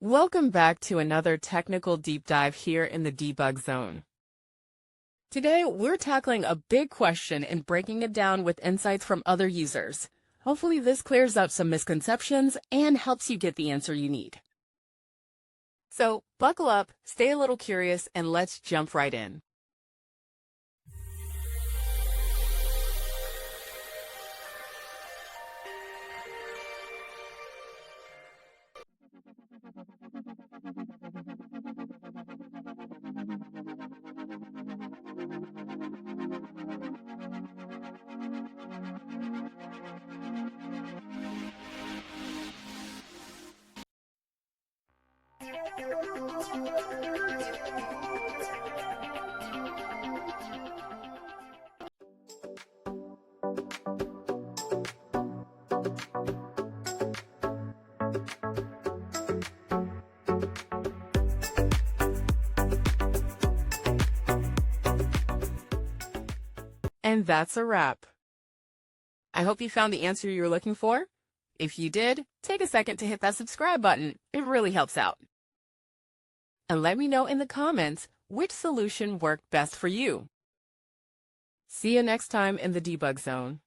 Welcome back to another technical deep dive here in the debug zone. Today, we're tackling a big question and breaking it down with insights from other users. Hopefully this clears up some misconceptions and helps you get the answer you need. So buckle up, stay a little curious, and let's jump right in. And that's a wrap. I hope you found the answer you were looking for. If you did, take a second to hit that subscribe button. It really helps out. And let me know in the comments which solution worked best for you. See you next time in the debug zone.